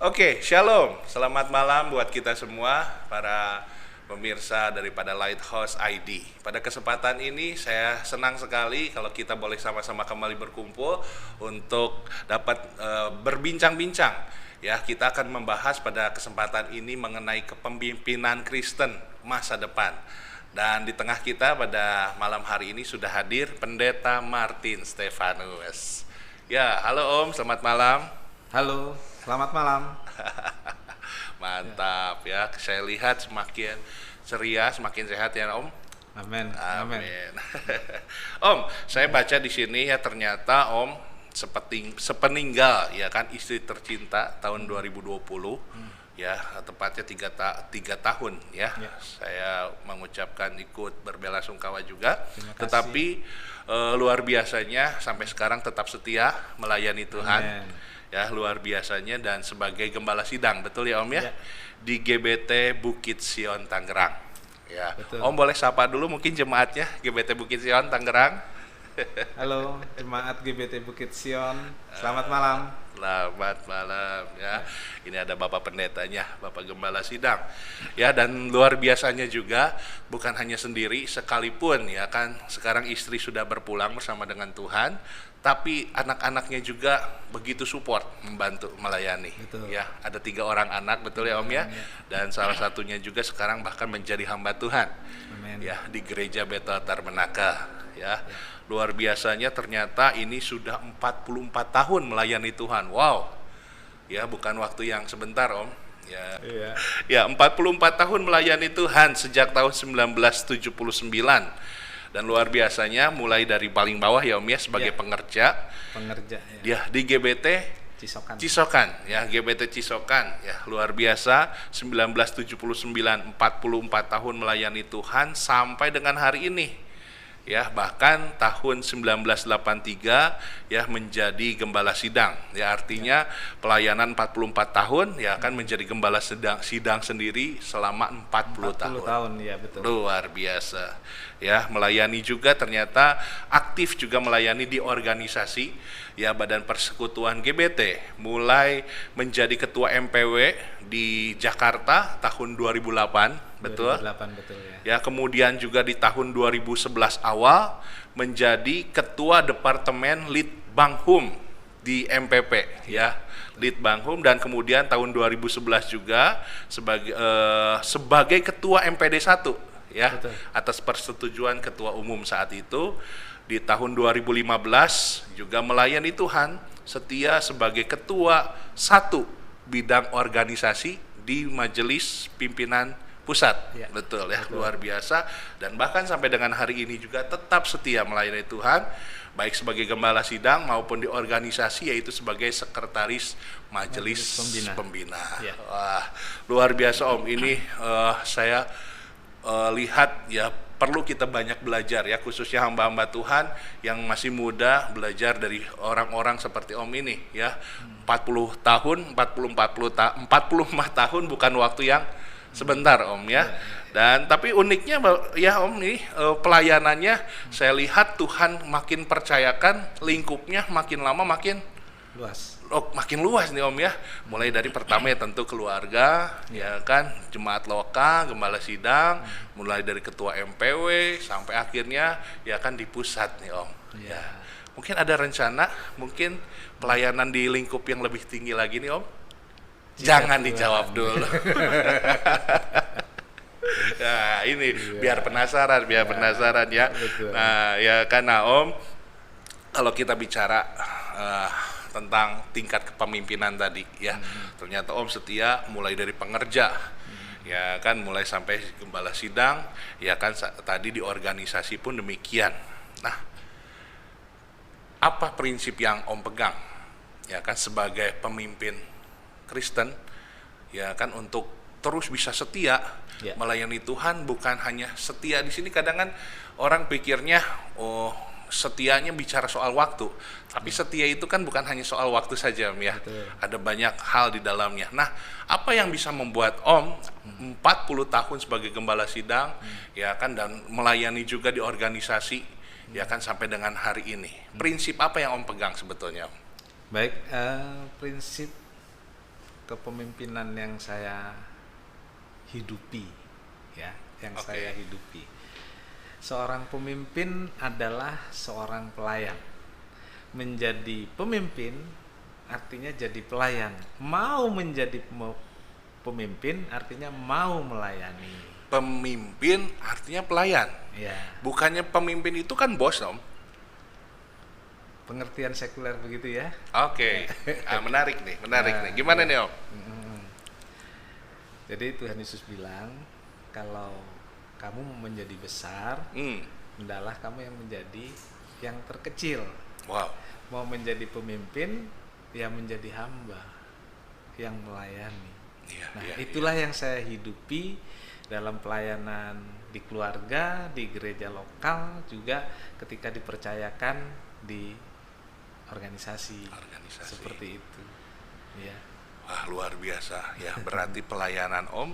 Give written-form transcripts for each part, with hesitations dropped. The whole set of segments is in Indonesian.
Oke, shalom. Selamat malam buat kita semua, para pemirsa daripada Lighthouse ID. Pada kesempatan ini saya senang sekali kalau kita boleh sama-sama kembali berkumpul untuk dapat berbincang-bincang. Ya, kita akan membahas pada kesempatan ini mengenai kepemimpinan Kristen masa depan. Dan di tengah kita pada malam hari ini sudah hadir Pendeta Martin Stefanus. Ya, halo Om, selamat malam. Halo, selamat malam. Mantap ya, saya lihat semakin ceria, semakin sehat ya Om. Amin. Amin. Om, saya baca di sini ya ternyata Om sepeninggal ya kan istri tercinta tahun 2020 ya tepatnya 3 tahun ya. Saya mengucapkan ikut berbelasungkawa juga. Tetapi luar biasanya sampai sekarang tetap setia melayani Tuhan. Amen. Ya, luar biasanya, dan sebagai gembala sidang, betul ya Om ya? Di GBT Bukit Sion Tangerang. Ya. Betul. Om boleh sapa dulu mungkin jemaatnya GBT Bukit Sion Tangerang. Halo, jemaat GBT Bukit Sion. Selamat malam. Selamat malam ya. Ini ada Bapak Pendetanya, Bapak Gembala Sidang. Ya, dan luar biasanya juga bukan hanya sendiri, sekalipun ya kan sekarang istri sudah berpulang bersama dengan Tuhan, tapi anak-anaknya juga begitu support membantu melayani. Betul. Ya, ada 3 orang anak, betul ya Om ya. Dan salah satunya juga sekarang bahkan menjadi hamba Tuhan. Amin. Ya, di Gereja Betel Tarmenaka ya. Luar biasanya ternyata ini sudah 44 tahun melayani Tuhan. Wow. Ya, bukan waktu yang sebentar Om. Ya. Iya. Ya, 44 tahun melayani Tuhan sejak tahun 1979. Dan luar biasanya mulai dari paling bawah ya Om ya sebagai pengerja ya. dia di GBT Cisokan ya, GBT Cisokan ya, luar biasa. 1979, 44 tahun melayani Tuhan sampai dengan hari ini. Ya, bahkan tahun 1983 ya menjadi gembala sidang. Ya, artinya pelayanan 44 tahun ya akan menjadi gembala sidang sendiri selama 40 tahun. Ya, betul. Luar biasa. Ya, melayani juga ternyata aktif juga melayani di organisasi ya Badan Persekutuan GBT, mulai menjadi ketua MPW di Jakarta tahun 2008. Betul. 2008, betul ya. Ya, kemudian juga di tahun 2011 awal menjadi ketua Departemen Litbanghum di MPP ya, Litbanghum, dan kemudian tahun 2011 juga sebagai ketua MPD 1 ya. Betul. Atas persetujuan ketua umum saat itu. Di tahun 2015 juga melayani Tuhan setia sebagai ketua 1 bidang organisasi di Majelis Pimpinan Pusat. Ya, betul ya, betul. Luar biasa. Dan bahkan sampai dengan hari ini juga tetap setia melayani Tuhan, baik sebagai gembala sidang maupun di organisasi, yaitu sebagai sekretaris Majelis Pembina. Ya. Wah, luar biasa Om. Ini saya lihat ya, perlu kita banyak belajar ya, khususnya hamba-hamba Tuhan yang masih muda, belajar dari orang-orang seperti Om ini ya. 40 tahun, 45 tahun bukan waktu yang sebentar Om ya. Dan tapi uniknya ya Om nih pelayanannya saya lihat Tuhan makin percayakan, lingkupnya makin lama makin luas. Makin luas nih Om ya. Mulai dari pertama ya tentu keluarga ya kan, jemaat lokal, gembala sidang, mulai dari ketua MPW sampai akhirnya ya kan di pusat nih Om. Ya. Mungkin ada rencana mungkin pelayanan di lingkup yang lebih tinggi lagi nih Om. Jangan dijawab dulu. Nah, ini biar penasaran ya. Betul. Nah, ya karena Om, kalau kita bicara tentang tingkat kepemimpinan tadi ya, ternyata Om setia mulai dari pengerja ya kan, mulai sampai gembala sidang ya kan, tadi di organisasi pun demikian. Nah, apa prinsip yang Om pegang ya kan sebagai pemimpin Kristen ya kan untuk terus bisa setia melayani Tuhan? Bukan hanya setia di sini, kadang kan orang pikirnya setianya bicara soal waktu, tapi setia itu kan bukan hanya soal waktu saja Om ya. Betul. Ada banyak hal di dalamnya. Nah, apa yang bisa membuat Om 40 tahun sebagai gembala sidang ya kan, dan melayani juga di organisasi ya kan sampai dengan hari ini? Prinsip apa yang Om pegang sebetulnya Om? Baik, prinsip kepemimpinan yang saya hidupi, ya, yang Oke. saya hidupi. Seorang pemimpin adalah seorang pelayan. Menjadi pemimpin artinya jadi pelayan. Mau menjadi pemimpin artinya mau melayani. Pemimpin artinya pelayan. Ya, Bukannya pemimpin itu kan bos, Om? pengertian sekuler begitu ya. Oke. Menarik nih. Gimana nih, Om? Jadi Tuhan Yesus bilang, kalau kamu mau menjadi besar, hendaklah kamu yang menjadi yang terkecil. Wow. Mau menjadi pemimpin, ya menjadi hamba yang melayani. Iya, Nah, iya, itulah yang saya hidupi dalam pelayanan di keluarga, di gereja lokal, juga ketika dipercayakan di organisasi. Seperti itu. Ya. Wah, luar biasa ya. Berarti pelayanan Om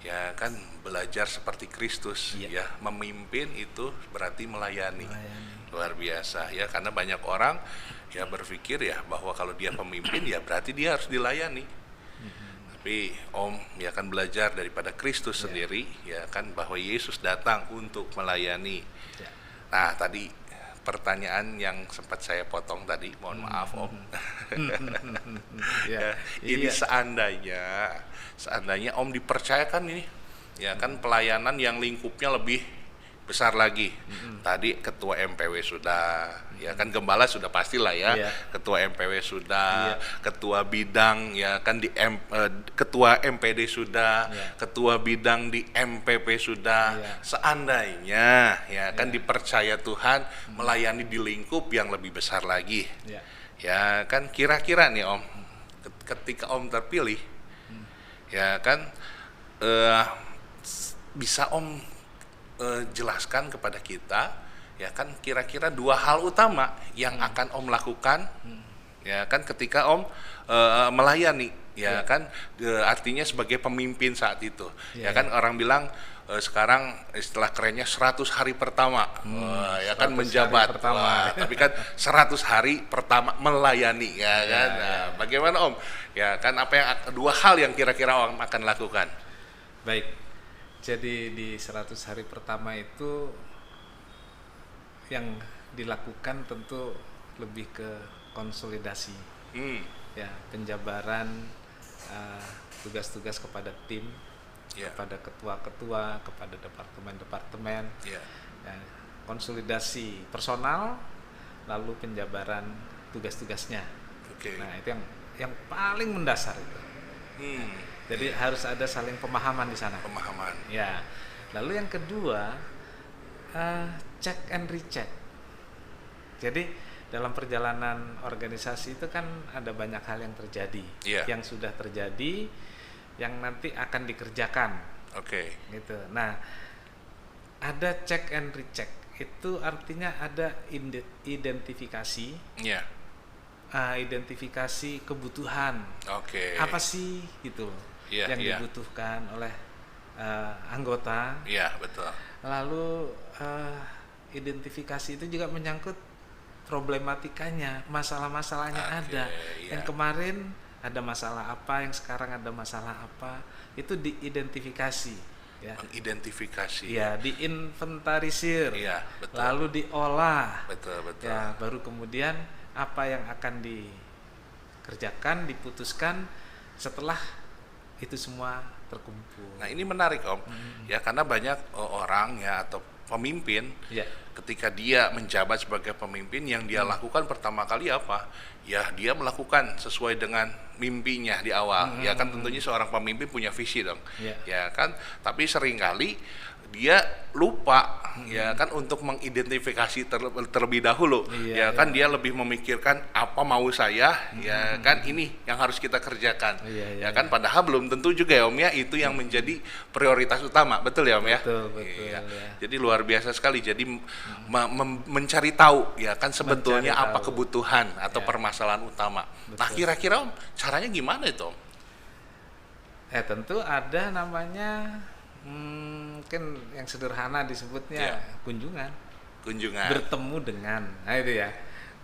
ya kan belajar seperti Kristus Iya. ya. Memimpin itu berarti melayani. Melayani. Luar biasa ya, karena banyak orang ya berpikir ya bahwa kalau dia pemimpin ya berarti dia harus dilayani. Tapi Om ya kan belajar daripada Kristus sendiri ya kan bahwa Yesus datang untuk melayani. Ya. Nah, tadi pertanyaan yang sempat saya potong tadi, mohon maaf Om. Ya. Ini Iya. seandainya Om dipercayakan ini ya kan pelayanan yang lingkupnya lebih besar lagi. Tadi ketua MPW sudah, ya kan gembala sudah pastilah ya. Iya. Ketua MPW sudah, Iya. ketua bidang ya kan ketua MPD sudah, Iya. ketua bidang di MPP sudah. Iya. Seandainya ya kan dipercaya Tuhan melayani di lingkup yang lebih besar lagi. Ya. Ya kan kira-kira nih Om, ketika Om terpilih, ya kan bisa Om jelaskan kepada kita, ya kan kira-kira 2 hal utama yang akan Om lakukan, ya kan ketika Om melayani, ya kan artinya sebagai pemimpin saat itu, ya kan orang bilang sekarang istilah kerennya 100 hari pertama, ya kan 100 menjabat, hari pertama. Wah, tapi kan 100 hari pertama melayani, ya kan. Nah, bagaimana Om? Ya kan apa yang 2 hal yang kira-kira Om akan lakukan? Baik. Jadi di 100 hari pertama itu yang dilakukan tentu lebih ke konsolidasi, ya, penjabaran tugas-tugas kepada tim, Ya. kepada ketua-ketua, kepada departemen-departemen, Ya. ya, konsolidasi personal, lalu penjabaran tugas-tugasnya. Oke. Nah, itu yang paling mendasar itu. Jadi harus ada saling pemahaman di sana. Pemahaman. Ya. Lalu yang kedua, check and recheck. Jadi dalam perjalanan organisasi itu kan ada banyak hal yang terjadi, Iya. yang sudah terjadi, yang nanti akan dikerjakan, Oke. gitu. Nah, ada check and recheck. Itu artinya ada identifikasi, Ya. identifikasi kebutuhan. Oke. Apa sih gitu Iya, yang iya. dibutuhkan oleh anggota. Iya, betul. Lalu identifikasi itu juga menyangkut problematikanya, masalah-masalahnya Oke, ada. iya. Yang kemarin ada masalah apa, yang sekarang ada masalah apa, itu diidentifikasi, ya. Mengidentifikasi. Ya, diinventarisir. Iya, betul. Lalu diolah. Betul. Ya, baru kemudian apa yang akan dikerjakan, diputuskan setelah itu semua terkumpul. Nah, ini menarik Om. Ya, karena banyak orang ya atau pemimpin Ya. ketika dia menjabat sebagai pemimpin yang dia lakukan pertama kali apa? Ya, dia melakukan sesuai dengan mimpinya di awal. Ya kan tentunya seorang pemimpin punya visi dong. Ya. Ya kan? Tapi seringkali dia lupa ya kan untuk mengidentifikasi terlebih dahulu. Iya, Ya kan dia lebih memikirkan apa mau saya, ya kan ini yang harus kita kerjakan. Iya, Ya kan padahal belum tentu juga ya Om ya itu yang menjadi prioritas utama. Betul ya Om ya? Betul, Iya. ya. Jadi luar biasa sekali. Jadi mencari tahu ya kan sebetulnya Mencari apa tahu. kebutuhan atau Ya. permasalahan utama. Nah, Betul. kira-kira Om caranya gimana itu Om? Tentu ada namanya mungkin yang sederhana disebutnya Ya. kunjungan. Kunjungan. Bertemu dengan, nah itu ya,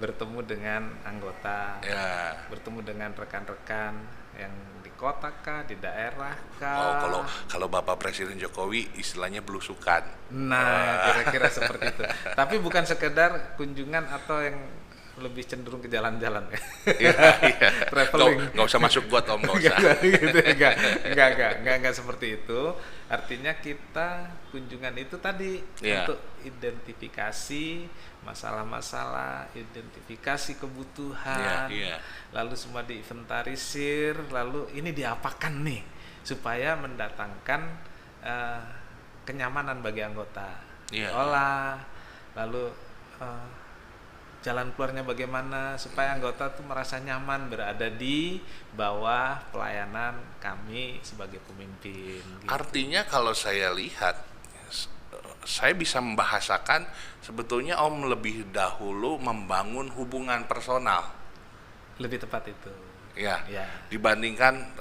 bertemu dengan anggota, Ya. bertemu dengan rekan-rekan, yang di kota kah, di daerah Oh, kah? kalau Bapak Presiden Jokowi istilahnya belusukan. Nah, kira-kira seperti itu. Tapi bukan sekedar kunjungan atau yang lebih cenderung ke jalan-jalan ya. Iya, iya. Traveling. Nggak usah masuk got Om, nggak usah. Gitu, enggak seperti itu. Artinya kita kunjungan itu tadi Iya. untuk identifikasi masalah-masalah, identifikasi kebutuhan, Iya, iya. lalu semua diinventarisir, lalu ini diapakan nih supaya mendatangkan kenyamanan bagi anggota. Iya. Olah, lalu jalan keluarnya bagaimana supaya anggota tuh merasa nyaman berada di bawah pelayanan kami sebagai pemimpin. Gitu. Artinya kalau saya lihat, saya bisa membahasakan sebetulnya Om lebih dahulu membangun hubungan personal, Lebih tepat itu. ya, Ya. dibandingkan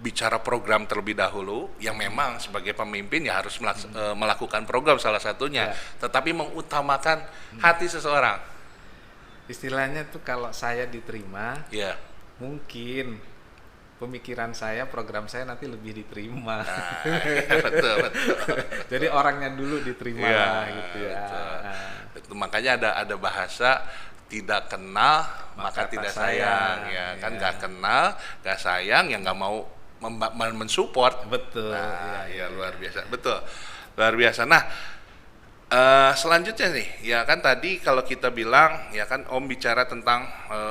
bicara program terlebih dahulu, yang memang sebagai pemimpin ya harus melakukan program salah satunya, tetapi mengutamakan hati seseorang. Istilahnya tuh kalau saya diterima, Ya. mungkin pemikiran saya, program saya nanti lebih diterima. Nah, betul, betul. Jadi orangnya dulu diterima Iya, lah gitu ya. betul. Nah, Itu makanya ada bahasa tidak kenal maka tidak sayang, ya kan, Iya. nggak kenal nggak sayang, ya nggak mau mensupport. betul. Nah, Iya, ya luar biasa, betul, luar biasa. Nah, selanjutnya nih, ya kan tadi kalau kita bilang, ya kan Om bicara tentang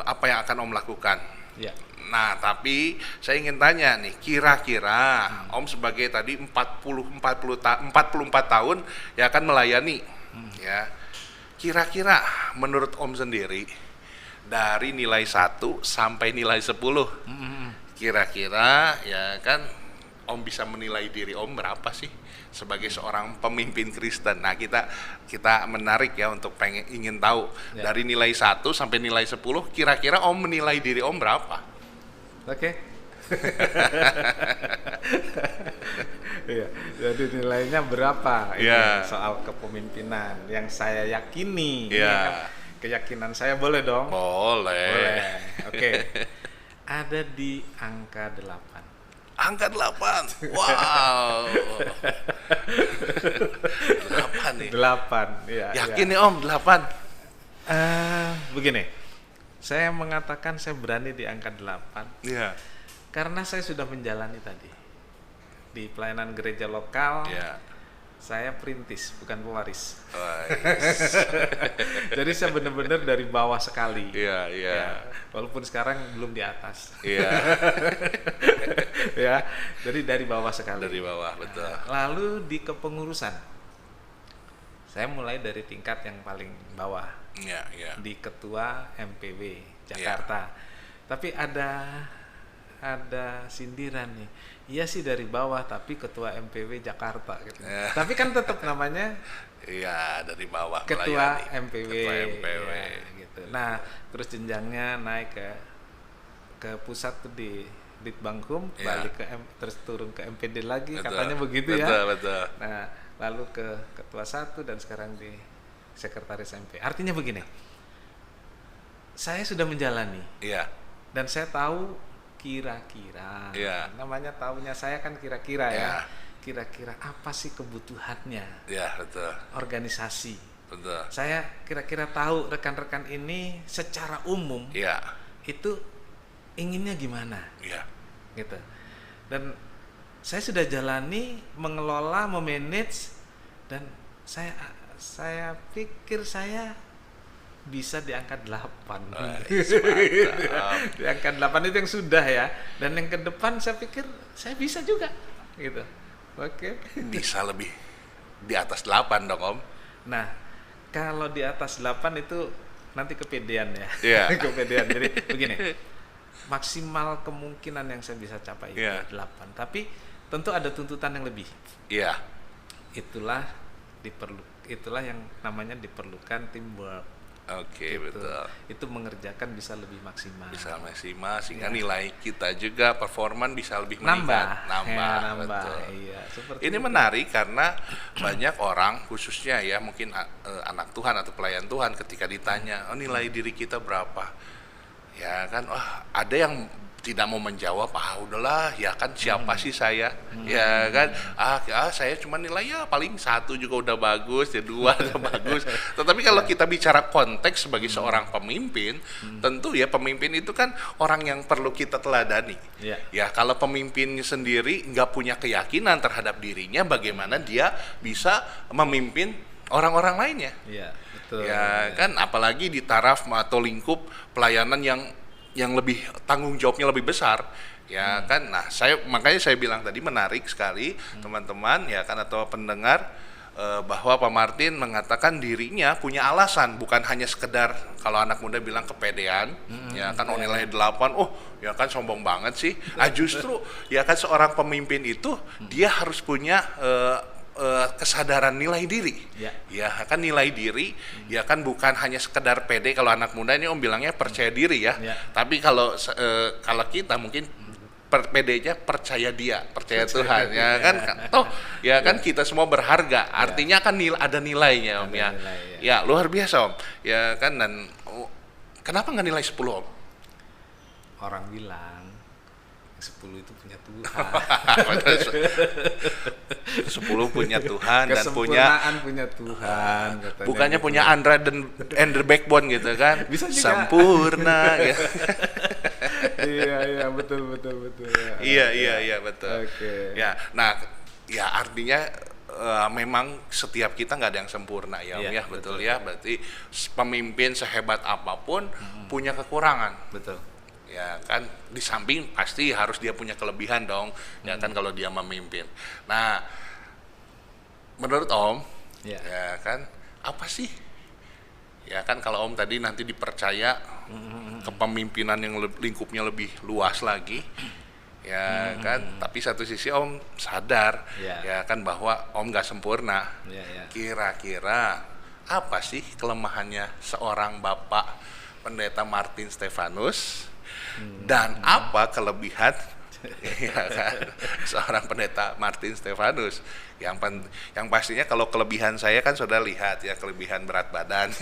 apa yang akan Om lakukan. Iya. Nah, tapi saya ingin tanya nih, kira-kira Om sebagai tadi 44 tahun ya kan melayani, ya. Kira-kira menurut Om sendiri dari nilai 1 sampai nilai 10, kira-kira ya kan Om bisa menilai diri Om berapa sih sebagai seorang pemimpin Kristen? Nah, kita menarik ya untuk ingin tahu Ya. dari nilai 1 sampai nilai 10, kira-kira Om menilai diri Om berapa? Oke. Iya, jadi nilainya berapa? Ini Iya. soal kepemimpinan yang saya yakini. Ini Iya. kan keyakinan saya, boleh dong? Boleh. Boleh. Oke. Ada di angka 8. Angka 8. Wow. 8 nih. 8, iya. Yakin nih Om 8? Begini. Saya mengatakan saya berani di angka 8 Iya. karena saya sudah menjalani tadi. Di pelayanan gereja lokal, Iya. saya perintis, bukan pewaris. Wah, Jadi saya benar-benar dari bawah sekali. Iya, iya. Ya, walaupun sekarang belum di atas. Iya. Ya, jadi dari bawah sekali. Dari bawah, betul. Lalu di kepengurusan, saya mulai dari tingkat yang paling bawah, Iya, iya. di ketua MPW Jakarta. Tapi ada sindiran nih. Iya sih dari bawah, tapi ketua MPW Jakarta gitu. Ya. Tapi kan tetap namanya Iya, dari bawah ketua melayani. MPW, Ketua MPW. ya, gitu. Nah, terus jenjangnya naik ke pusat tuh di Litbangkum, Ya. balik terus turun ke MPD lagi, Betul. katanya begitu Betul, ya. betul. Nah, lalu ke ketua 1 dan sekarang di sekretaris MP. Artinya begini, saya sudah menjalani Iya. dan saya tahu kira-kira, Iya. namanya tahunya saya kan kira-kira ya, Iya. kira-kira apa sih kebutuhannya Iya, betul. organisasi. Betul. Saya kira-kira tahu rekan-rekan ini secara umum Iya. itu inginnya gimana, Iya. gitu. Dan saya sudah jalani mengelola, memanage, dan saya pikir saya bisa di angka 8. Mantap. Di angka 8 itu yang sudah ya. Dan yang ke depan saya pikir saya bisa juga, gitu. Oke. Bisa lebih di atas 8 dong Om. Nah, kalau di atas 8 itu nanti kepedean ya. Iya. Kepedean. Jadi begini, maksimal kemungkinan yang saya bisa capai itu Iya. 8. Tapi tentu ada tuntutan yang lebih. Iya. Itulah yang namanya diperlukan teamwork. Oke, Gitu. betul. Itu mengerjakan bisa lebih maksimal. Bisa maksimal sehingga Iya. nilai kita juga performan bisa lebih Nambah. meningkat. Ya, nambah. Betul. Iya, seperti Ini itu. menarik karena banyak orang khususnya ya mungkin anak Tuhan atau pelayan Tuhan ketika ditanya, "Oh, nilai diri kita berapa?" Ya kan, ada yang tidak mau menjawab, udahlah, ya kan siapa sih saya, ya kan, saya cuma nilai ya paling 1 juga udah bagus, ya 2 udah bagus. Tetapi kalau kita bicara konteks sebagai seorang pemimpin, tentu ya pemimpin itu kan orang yang perlu kita teladani. Ya kalau pemimpin sendiri nggak punya keyakinan terhadap dirinya, bagaimana dia bisa memimpin orang-orang lainnya? Betul. Ya kan, apalagi di taraf atau lingkup pelayanan yang lebih tanggung jawabnya lebih besar, ya kan. Nah, makanya saya bilang tadi menarik sekali teman-teman ya kan atau pendengar, bahwa Pak Martin mengatakan dirinya punya alasan, bukan hanya sekedar kalau anak muda bilang kepedean, ya kan, nilai 8, ya kan sombong banget sih. Justru ya kan seorang pemimpin itu dia harus punya kesadaran nilai diri, ya kan, nilai diri, ya kan, bukan hanya sekedar pede. Kalau anak muda ini Om bilangnya percaya diri ya, tapi kalau kita mungkin pedenya percaya Tuhan, ya kan, ya kan, kita semua berharga, artinya kan ada nilainya Om, ya luar biasa Om, ya kan. Dan kenapa nggak nilai 10 Om? Orang bilang 10 itu punya Tuhan. 10 punya Tuhan dan punya Tuhan katanya. Bukannya gitu. punya Andra dan the backbone gitu kan. Bisa juga. Sempurna gitu. Iya betul. Iya betul. Okay. Ya, nah ya artinya memang setiap kita nggak ada yang sempurna ya Om, ya betul ya. Berarti pemimpin sehebat apapun punya kekurangan. Betul. Ya kan, di samping pasti harus dia punya kelebihan dong, ya kan, kalau dia memimpin. Nah, menurut Om, ya kan, apa sih? Ya kan, kalau Om tadi nanti dipercaya kepemimpinan yang lingkupnya lebih luas lagi, ya kan, tapi satu sisi Om sadar, ya kan, bahwa Om nggak sempurna. Kira-kira apa sih kelemahannya seorang Bapak Pendeta Martin Stefanus? Dan apa kelebihan ya kan, seorang pendeta Martin Stefanus? Yang pastinya kalau kelebihan saya kan sudah lihat ya, kelebihan berat badan.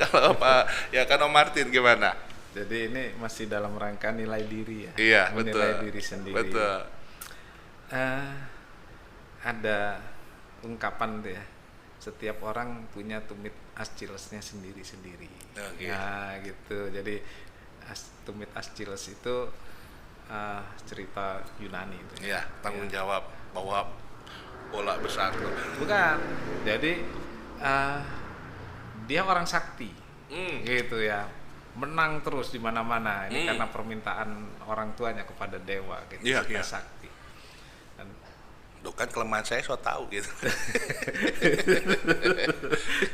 Kalau Pak ya kan Om Martin gimana? Jadi ini masih dalam rangka nilai diri ya. Iya, menilai betul. diri sendiri. Betul. Ada ungkapan tuh ya, setiap orang punya tumit Aschilesnya sendiri-sendiri. Nah gitu. Jadi tumit Aschilles itu cerita Yunani itu. Iya, tanggung jawab bawa bola besar. Bukan. Jadi dia orang sakti. Gitu ya. Menang terus di mana-mana. Ini karena permintaan orang tuanya kepada dewa gitu. Iya. Sakti. Kan kelemahan saya so tahu gitu.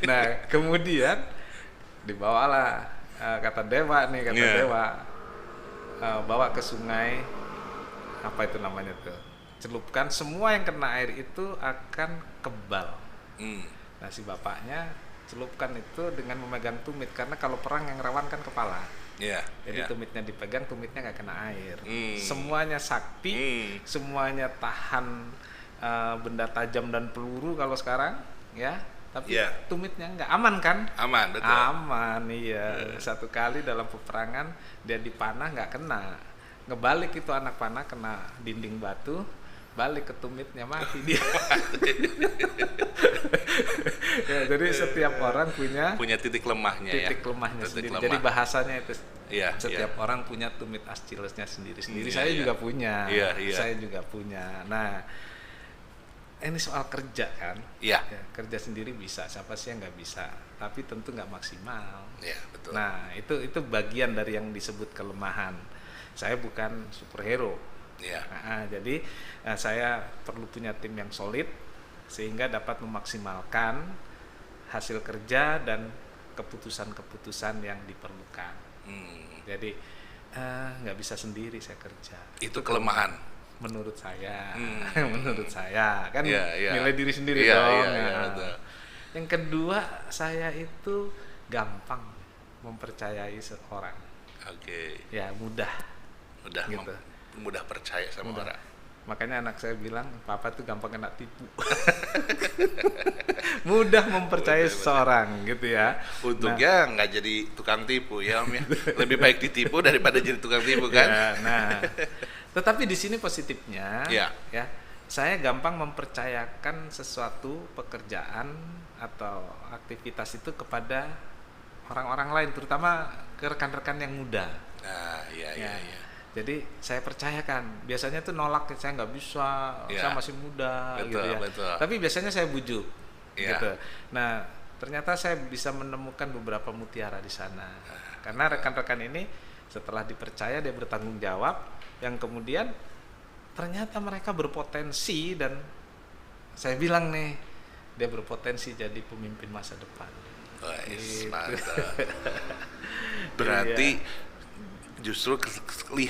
Nah, kemudian dibawalah kata dewa, bawa ke sungai, apa itu namanya tuh, celupkan, semua yang kena air itu akan kebal. Nah, si bapaknya celupkan itu dengan memegang tumit, karena kalau perang yang rawan kan kepala. Jadi tumitnya dipegang, tumitnya nggak kena air. Semuanya sakti, semuanya tahan benda tajam dan peluru kalau sekarang ya, tapi tumitnya nggak aman kan? Aman, betul. Aman, iya. Satu kali dalam peperangan dia dipanah nggak kena, ngebalik itu anak panah kena dinding batu, balik ke tumitnya mati dia. Ya, jadi setiap orang punya titik lemahnya, lemahnya sendiri. Jadi bahasanya itu setiap orang punya tumit Aschillesnya sendiri-sendiri. Saya juga punya. Saya juga punya. Nah, ini soal kerja kan, ya, kerja sendiri bisa, siapa sih yang nggak bisa, tapi tentu nggak maksimal. Betul. Nah itu bagian dari yang disebut kelemahan. Saya bukan superhero, jadi saya perlu punya tim yang solid sehingga dapat memaksimalkan hasil kerja dan keputusan-keputusan yang diperlukan. Jadi nggak bisa sendiri saya kerja. Itu kelemahan. Menurut saya, kan nilai diri sendiri dong. Yang kedua, saya itu gampang mempercayai seorang. Ya mudah gitu. Mudah percaya sama orang. Makanya anak saya bilang, papa tuh gampang kena tipu. mudah mempercayai Mudah, seseorang gitu ya. Untungnya nggak jadi tukang tipu ya Om ya. Lebih baik ditipu daripada jadi tukang tipu kan. Ya, nah, tetapi di sini positifnya, Ya. ya, saya gampang mempercayakan sesuatu pekerjaan atau aktivitas itu kepada orang-orang lain, terutama ke rekan-rekan yang muda. Nah, iya. Jadi saya percayakan. Biasanya tuh nolak, saya nggak bisa, Ya. saya masih muda, Betul, gitu ya. betul. Tapi biasanya saya bujuk, Ya. gitu. Nah, ternyata saya bisa menemukan beberapa mutiara di sana. Karena rekan-rekan ini setelah dipercaya dia bertanggung jawab, yang kemudian ternyata mereka berpotensi dan saya bilang nih dia berpotensi jadi pemimpin masa depan. Wais, Gitu. mantap. Berarti justru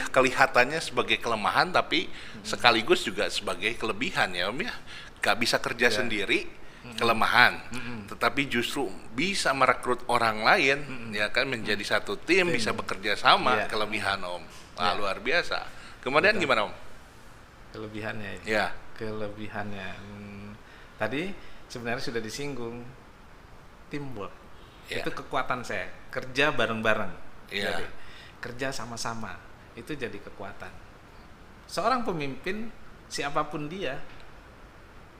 kelihatannya sebagai kelemahan tapi sekaligus juga sebagai kelebihan ya Om ya. Gak bisa kerja sendiri, kelemahan. Tetapi justru bisa merekrut orang lain ya kan menjadi satu tim, bisa bekerja sama, kelebihan Om. Wah, luar biasa. Kemudian gimana Om? Kelebihannya Ya. Kelebihannya tadi sebenarnya sudah disinggung, teamwork. Ya. Itu kekuatan saya, kerja bareng-bareng. Ya. Jadi, kerja sama-sama itu jadi kekuatan. Seorang pemimpin siapapun dia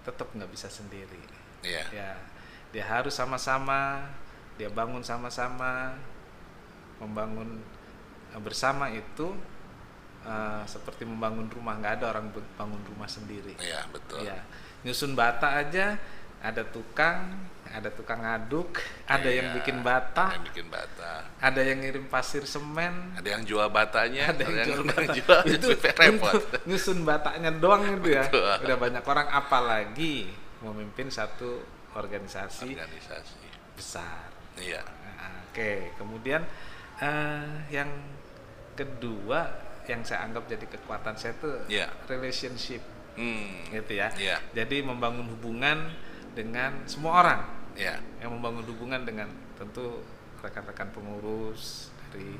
tetap nggak bisa sendiri. Iya. Ya, dia harus sama-sama, dia bangun sama-sama, membangun bersama itu seperti membangun rumah. Nggak ada orang bangun rumah sendiri. Iya, betul. Ya, nyusun bata aja ada tukang ngaduk, ada yang bikin bata, ada yang ngirim pasir semen, ada yang jual batanya, ada yang jual bata. itu repot. Untuk nyusun batanya doang itu ya. Betul. Udah banyak orang, apalagi memimpin satu organisasi besar. Iya. Nah, oke, kemudian yang kedua yang saya anggap jadi kekuatan saya tuh relationship, gitu ya. Iya. Jadi membangun hubungan dengan semua orang. Iya. Yang membangun hubungan dengan tentu rekan-rekan pengurus dari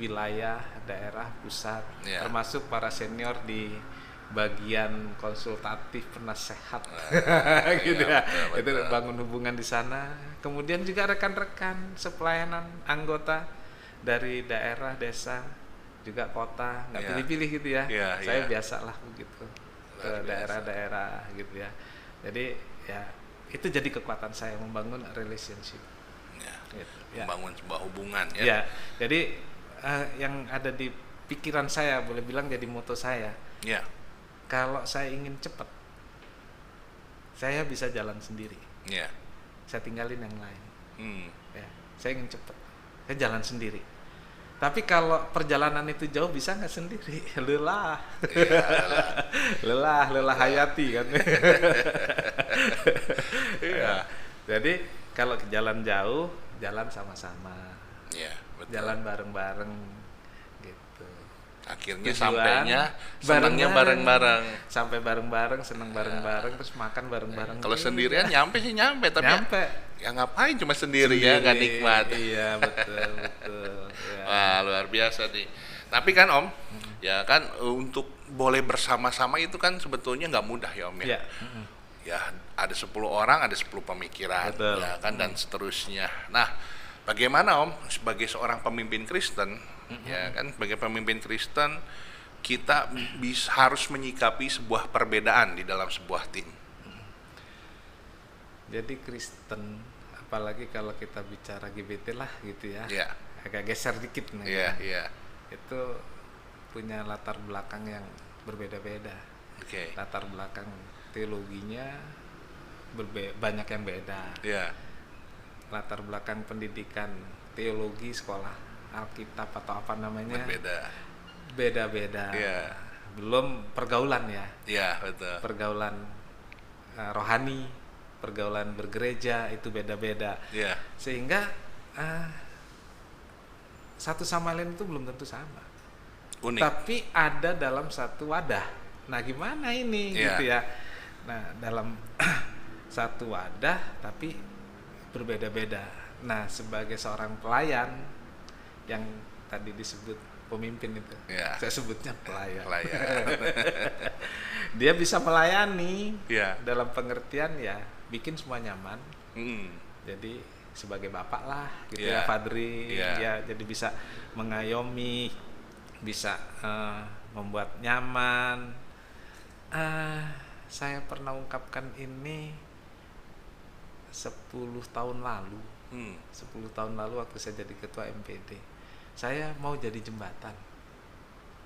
wilayah, daerah, pusat, termasuk para senior di bagian konsultatif penasehat, gitu ya. Betul. Itu bangun hubungan di sana. Kemudian juga rekan-rekan sepelayanan anggota dari daerah, desa, juga kota, nggak pilih-pilih gitu ya. Saya biasalah begitu ke daerah-daerah gitu ya. Jadi ya itu jadi kekuatan saya, membangun relationship. Gitu, membangun sebuah hubungan ya. Ya, jadi yang ada di pikiran saya, boleh bilang jadi moto saya. Ya. Kalau saya ingin cepat, saya bisa jalan sendiri. Ya. Saya tinggalin yang lain. Ya, saya ingin cepat, saya jalan sendiri. Tapi kalau perjalanan itu jauh, bisa nggak sendiri? Lelah. lelah hayati kan. Ya. Jadi kalau ke jalan jauh, jalan sama-sama. Ya, betul. Jalan bareng-bareng gitu. Akhirnya Tujuan, sampainya senangnya bareng-bareng. Sampai bareng-bareng, senang bareng-bareng, terus makan bareng-bareng. Kalau sendirian nyampe tapi ya ngapain cuma sendiri ya, nggak nikmat. Iya, betul. Ya. Wah, luar biasa nih. Tapi kan Om, ya kan untuk boleh bersama-sama itu kan sebetulnya nggak mudah ya Om ya. Ya ada 10 orang, ada 10 pemikiran, betul. Ya kan, dan seterusnya. Nah, bagaimana Om sebagai seorang pemimpin Kristen, ya kan, sebagai pemimpin Kristen kita harus menyikapi sebuah perbedaan di dalam sebuah tim. Jadi Kristen, apalagi kalau kita bicara GBT lah gitu ya. Yeah. Agak geser dikit nih. Iya. Itu punya latar belakang yang berbeda-beda. Oke. Latar belakang teologinya banyak yang beda. Iya. Latar belakang pendidikan teologi, sekolah Alkitab atau apa namanya, beda-beda. Iya. Belum pergaulan ya. Iya, betul. Pergaulan rohani, pergaulan bergereja itu beda-beda. Iya. Sehingga satu sama lain itu belum tentu sama. Unik. Tapi ada dalam satu wadah. Nah, gimana ini gitu ya. Nah, dalam satu wadah tapi berbeda-beda. Nah, sebagai seorang pelayan yang tadi disebut pemimpin itu. Ya. Saya sebutnya pelayan. Pelayan. Dia bisa melayani Ya. dalam pengertian ya bikin semua nyaman. Hmm. Jadi sebagai bapak lah gitu Ya. ya Fadri, Ya. ya jadi bisa mengayomi, bisa membuat nyaman. Saya pernah ungkapkan ini 10 tahun lalu. 10 tahun lalu waktu saya jadi ketua MPD. Saya mau jadi jembatan.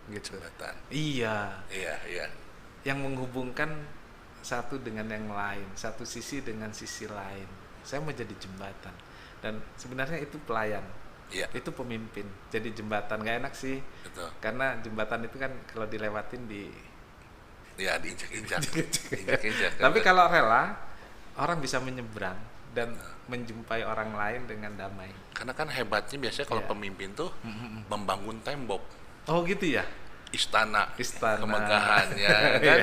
Gitu. Jembatan. Iya. Iya, iya. Yang menghubungkan satu dengan yang lain, satu sisi dengan sisi lain. Saya mau jadi jembatan. Dan sebenarnya itu pelayan. Iya. Itu pemimpin. Jadi jembatan gak enak sih. Betul. Karena jembatan itu kan kalau dilewatin Ya, diinjak-injak. Injak-injak. Tapi kalau rela, orang bisa menyeberang dan menjumpai orang lain dengan damai. Karena kan hebatnya biasanya kalau Iya. pemimpin tuh membangun tembok, Oh gitu ya? istana, Istana. kemegahannya kan.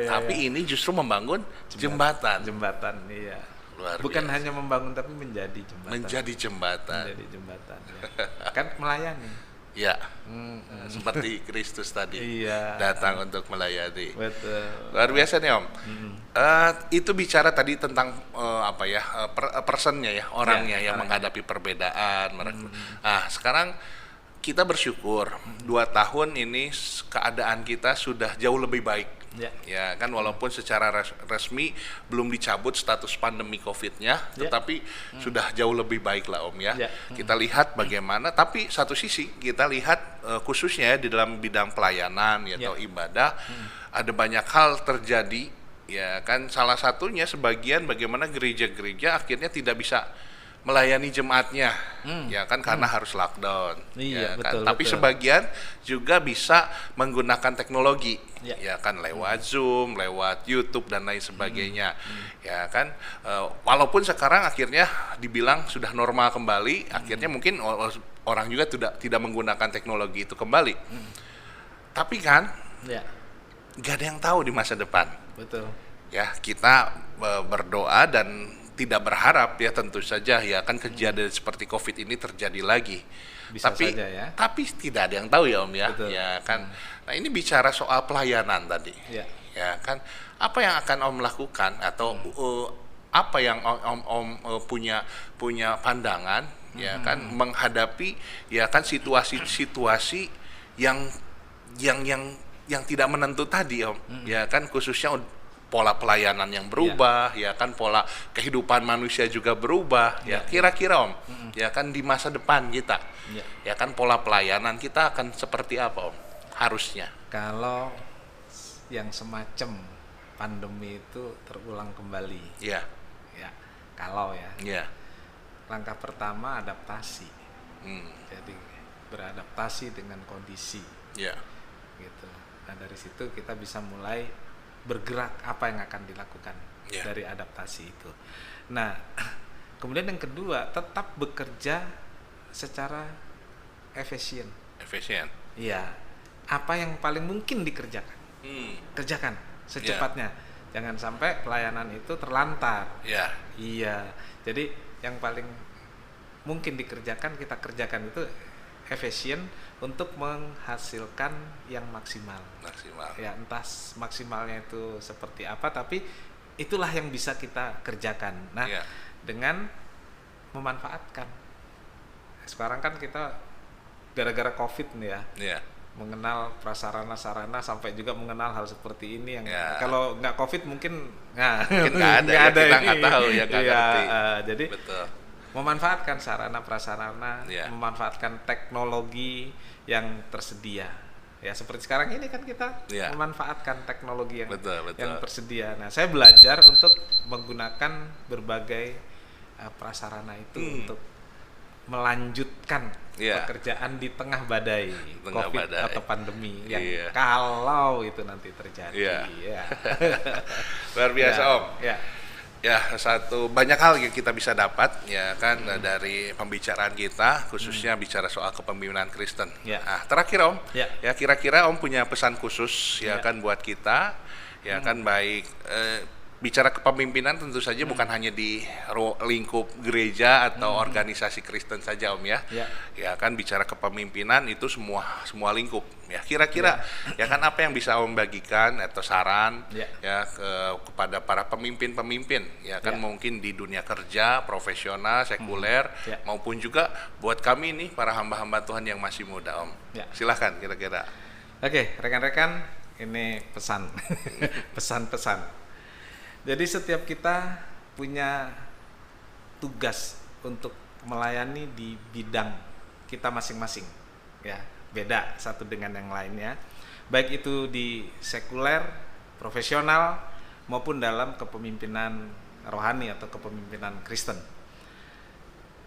Ya. Tapi ini justru membangun jembatan. Jembatan, iya. Luar Bukan biasa. hanya membangun tapi menjadi jembatan. Menjadi jembatan. Menjadi jembatan. Ya. Kan melayani. Ya, seperti Kristus tadi Iya. datang untuk melayani. Betul. Luar biasa nih Om. Itu bicara tadi tentang personnya ya, orangnya Ya, yang orangnya. menghadapi perbedaan. Nah, sekarang kita bersyukur 2 tahun ini keadaan kita sudah jauh lebih baik. Ya. Ya kan walaupun secara resmi belum dicabut status pandemi COVID-nya, Ya. tetapi sudah jauh lebih baik lah Om ya. Ya. Kita lihat bagaimana, tapi satu sisi kita lihat khususnya di dalam bidang pelayanan ya, atau ibadah, ada banyak hal terjadi ya kan, salah satunya sebagian bagaimana gereja-gereja akhirnya tidak bisa melayani jemaatnya ya kan karena harus lockdown. Iya, Ya kan? betul, Tapi betul. sebagian juga bisa menggunakan teknologi Ya. ya kan, lewat Zoom, lewat YouTube dan lain sebagainya. Ya kan walaupun sekarang akhirnya dibilang sudah normal kembali, akhirnya mungkin orang juga tidak menggunakan teknologi itu kembali. Tapi kan Ya, nggak ada yang tahu di masa depan. betul. Ya, kita berdoa dan tidak berharap ya, tentu saja ya kan kejadian seperti COVID ini terjadi lagi. Bisa tapi saja ya. tapi tidak ada yang tahu ya Om ya. Betul. Ya kan. Nah, ini bicara soal pelayanan tadi. Ya. Ya kan, apa yang akan Om lakukan atau apa yang Om punya pandangan ya kan menghadapi ya kan situasi-situasi yang tidak menentu tadi Om. Ya kan, khususnya pola pelayanan yang berubah, ya kan pola kehidupan manusia juga berubah, ya kira-kira Om, ya kan di masa depan kita, ya kan pola pelayanan kita akan seperti apa Om? Harusnya. Kalau yang semacam pandemi itu terulang kembali, Ya, ya, kalau ya, ya, langkah pertama adaptasi. hmm, Jadi beradaptasi dengan kondisi, ya, gitu. Nah dari situ kita bisa mulai bergerak apa yang akan dilakukan Ya. dari adaptasi itu. Nah, kemudian yang kedua tetap bekerja secara efisien. efisien. Iya, apa yang paling mungkin dikerjakan, kerjakan secepatnya. Jangan sampai pelayanan itu terlantar. Ya, Iya, jadi yang paling mungkin dikerjakan kita kerjakan itu efisien untuk menghasilkan yang maksimal. maksimal. Ya entah maksimalnya itu seperti apa, tapi itulah yang bisa kita kerjakan. Nah, Ya. dengan memanfaatkan. Sekarang kan kita gara-gara COVID nih ya, Ya, mengenal prasarana-sarana sampai juga mengenal hal seperti ini yang Ya. kalau nggak COVID mungkin Mungkin nggak ada, ya, kita nggak tahu ya, nggak Iya, ngerti. jadi betul. memanfaatkan sarana prasarana, Ya. memanfaatkan teknologi yang tersedia. Ya seperti sekarang ini kan kita Ya. memanfaatkan teknologi yang Betul. yang tersedia. Nah, saya belajar untuk menggunakan berbagai prasarana itu untuk melanjutkan Ya. pekerjaan di tengah badai Tengah COVID badai. atau pandemi yang Iya. kalau itu nanti terjadi. Iya. Ya. Luar biasa Ya. Om. Ya. Ya, banyak hal yang kita bisa dapat ya kan dari pembicaraan kita, khususnya bicara soal kepemimpinan Kristen. Ya. Nah, terakhir Om, Ya. ya kira-kira Om punya pesan khusus ya Ya. kan buat kita, ya kan baik bicara kepemimpinan tentu saja bukan hanya di lingkup gereja atau organisasi Kristen saja Om ya. Ya kan bicara kepemimpinan itu semua lingkup ya. Kira-kira ya kan apa yang bisa Om bagikan atau saran ya kepada para pemimpin-pemimpin ya kan mungkin di dunia kerja, profesional, sekuler maupun juga buat kami nih para hamba-hamba Tuhan yang masih muda Om. Silahkan kira-kira. Oke, rekan-rekan, ini pesan pesan-pesan. Jadi setiap kita punya tugas untuk melayani di bidang kita masing-masing, ya beda satu dengan yang lainnya, baik itu di sekuler, profesional maupun dalam kepemimpinan rohani atau kepemimpinan Kristen.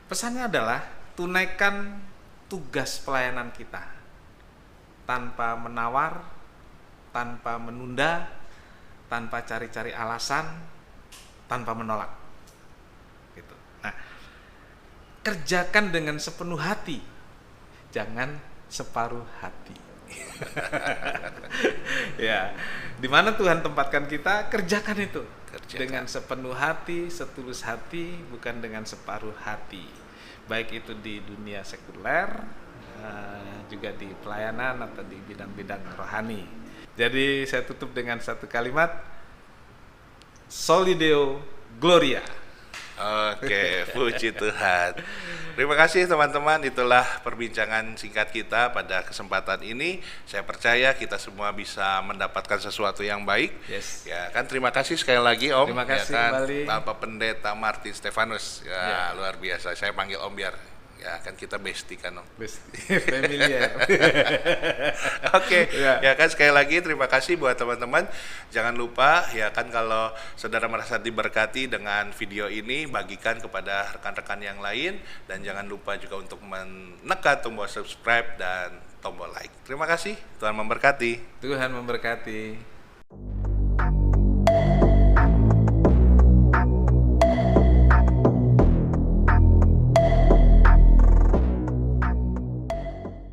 Pesannya adalah tunaikan tugas pelayanan kita tanpa menawar, tanpa menunda, tanpa cari-cari alasan, tanpa menolak. Gitu. Nah, kerjakan dengan sepenuh hati, jangan separuh hati. Ya, di mana Tuhan tempatkan kita, kerjakan itu. Dengan sepenuh hati, setulus hati, bukan dengan separuh hati. Baik itu di dunia sekuler, juga di pelayanan atau di bidang-bidang rohani. Jadi saya tutup dengan satu kalimat, Soli Deo Gloria. Oke, puji Tuhan. Terima kasih teman-teman, itulah perbincangan singkat kita pada kesempatan ini. Saya percaya kita semua bisa mendapatkan sesuatu yang baik. Ya kan, terima kasih sekali lagi Om. Terima kasih ya kan, kembali. Bapak Pendeta Martin Stefanus. Ya, luar biasa. Saya panggil Om biar ya kan kita bestie kan Om. Bestie, familiar. Oke, ya kan sekali lagi terima kasih buat teman-teman. Jangan lupa ya kan kalau saudara merasa diberkati dengan video ini, bagikan kepada rekan-rekan yang lain dan jangan lupa juga untuk menekan tombol subscribe dan tombol like. Terima kasih, Tuhan memberkati. Tuhan memberkati.